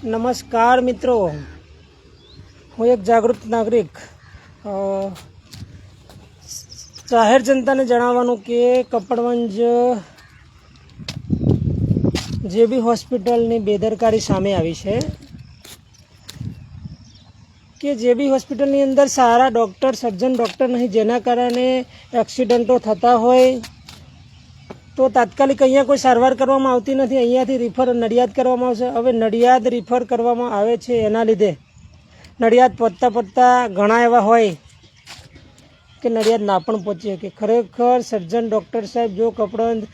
नमस्कार मित्रों, हूँ एक जागृत नागरिक जाहिर जनता ने जणाववानुं के कपड़वंज जेबी होस्पिटलनी बेदरकारी सामे आवी छे कि जेबी होस्पिटलनी अंदर सारा डॉक्टर सर्जन डॉक्टर नहीं, जेना कारणे एक्सिडेंटो थता होय तो तात्कालिक अहींया कोई सारवार करवामां आवती नथी। अहींयाथी रिफर नडियाद करवामां आवशे। हवे नडियाद रिफर करवामां आवे छे एना लीधे नडियाद पહોંચતા घणा एवा होय कि नडियाद ना पण पહોંચી શકે। खरेखर सर्जन डॉक्टर साहेब जो कपड़वंज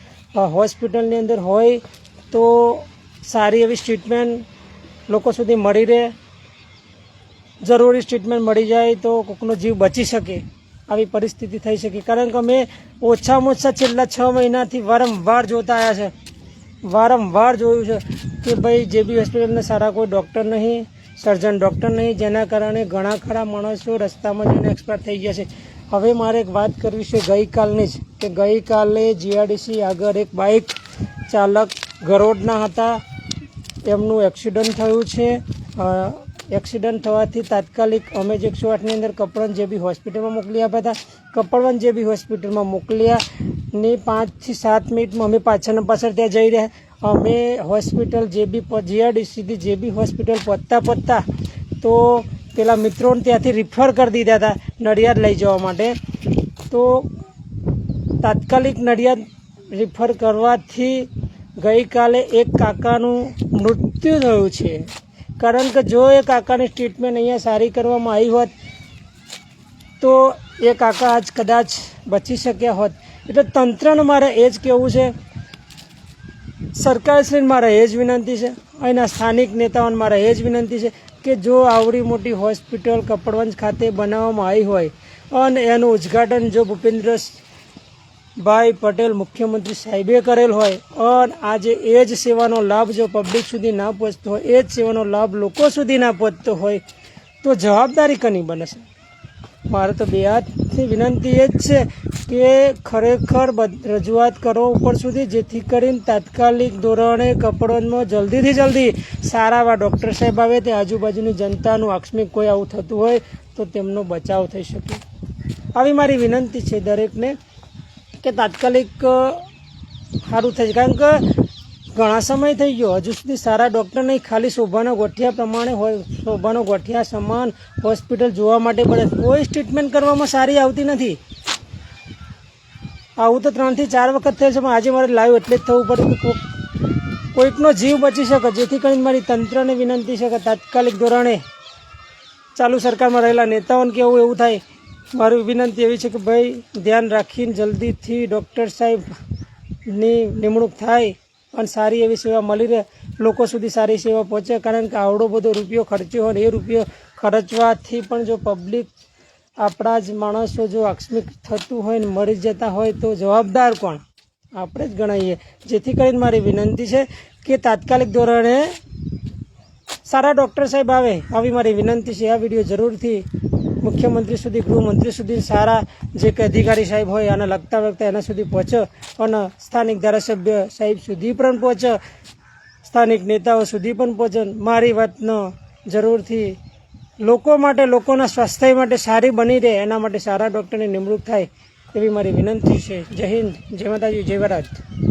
होस्पिटलनी अंदर होय तो सारी एवी ट्रीटमेंट लोको सुधी मळी रहे, जरूरी ट्रीटमेंट मळी जाए तो कोकनो जीव बची शके। આવી પરિસ્થિતિ થઈ શકે, કારણ કે અમે ઓછામાં ઓછા છેલ્લા 6 મહિનાથી વારંવાર જોતા આવ્યા છે, વારંવાર જોયું છે કે ભાઈ જેબી હોસ્પિટલને સારા કોઈ ડૉક્ટર નહીં, સર્જન ડૉક્ટર નહીં, જેના કારણે ઘણા ખરા માણસો રસ્તામાં જઈને એક્સપાયર થઈ ગયા છે। હવે મારે એક વાત કરવી છે ગઈકાલની જ, કે ગઈકાલે જીઆરડીસી આગળ એક બાઇક ચાલક ગરોડના હતા, એમનું એક્સિડન્ટ થયું છે। एक्सिडेंट थवाथी तात्कालिक अमे 108 ની અંદર કપડવંજ જેબી હોસ્પિટલમાં મોકલી આપ્યા હતા। કપડવંજ જેબી હોસ્પિટલમાં મોકલ્યા ને 5 થી 7 મિનિટમાં અમે પાછળને પાછળ ત્યાં જઈ રહ્યા। અમે હોસ્પિટલ જેબી જીઆરડીસીથી જેબી હોસ્પિટલ પહોંચતા તો પેલા મિત્રોને ત્યાંથી રિફર કરી દીધા હતા નડિયાદ લઈ જવા માટે। તો તાત્કાલિક નડિયાદ રિફર કરવાથી ગઈકાલે એક કાકાનું મૃત્યુ થયું છે। कारण के जो ए काका ट्रीटमेंट अँ सारी करवामां आई होत तो ए काका आज कदाच बची शक्या होत। एटले तंत्रने मारे एज कहेवुं छे, सरकारश्रीने मारे एज विनंती छे, अहींना स्थानिक नेताओने मारे एज विनंती छे कि जो आवड़ी मोटी होस्पिटल कपड़वंज खाते बनाववामां आई होय अने एनुं उद्घाटन जो भूपेन्द्र भाई पटेल मुख्यमंत्री साहेबे करेल होय और आज एज सेवानो लाभ जो पब्लिक सुधी ना पहोंचतो होय, एज सेवानो लाभ लोको सुधी ना पहोंचतो होय तो जवाबदारी कनी बने छे। मारे तो बे हाथथी विनंती ए ज छे कि खरेखर रजूआत करो ऊपर सुधी, जेथी करीने तात्कालिक धोरणे कपड़वंजमां जल्दीथी जल्दी सारा एवा डॉक्टर साहेब आवे ते आजूबाजूनी जनतानुं आकस्मिक कोई आवुं थतुं होय तो तेमनो बचाव थई शके। आवी मारी विनंती छे दरेकने कि तात्कालिक सारूँ थे, कारण के घणा समय थई गयो हजू सुधी सारा डॉक्टर नहीं, खाली शोभाना गोठिया प्रमाणे शोभानो गोठिया समान होस्पिटल जोवा माटे बने कोई ट्रीटमेंट करवामां सारी आवती नथी। आवुं तो 3 થી 4 वखत थये छे, आज मारे लाइव एटले ज थवुं पड्युं कि कोईकनो जीव बची शके। जेथी करीने मारी तंत्रने विनंती छे कि तात्कालिक धोरणे चालू सरकारमां रहेला नेताओने केवुं एवुं थाय। मारी विनंती एवी छे कि भाई ध्यान राखीने जल्दी थी डॉक्टर साहेबनी निमणूक थाय अने सारी एवी सेवा मळी रहे, लोको सुधी सारी सेवा पहोंचे। कारण के आवडो बधो रूपियो खर्च्यो होय ए रूपियो खर्चवाथी पण जो पब्लिक आपणा ज माणसो जो आकस्मिक थतुं होय ने मरी जता होय तो जवाबदार कोण? आपणे ज गणाईए। जेथी करीने मारी विनंती छे कि तात्कालिक धोरणे सारा डॉक्टर साहेब आवे, आवी मारी विनंती छे। आ विडियो जरूरथी मुख्यमंत्री सुधी, गृहमंत्री सुधी, सारा जे के अधिकारी साहेब होय आने लगता वखते एना सुधी पहोंचे अने स्थानिक धारासभ्य साहेब सुधी पण पहोंचे, स्थानिक नेताओ सुधी पण पहोंचे। मारी वातनो जरूरथी लोको माटे, लोकोना स्वास्थ्य माटे सारी बनी रहे एना माटे सारा डॉक्टरनी निमणूक थाय एवी मारी विनंती छे। जय हिंद, जय माताजी, जय भारत।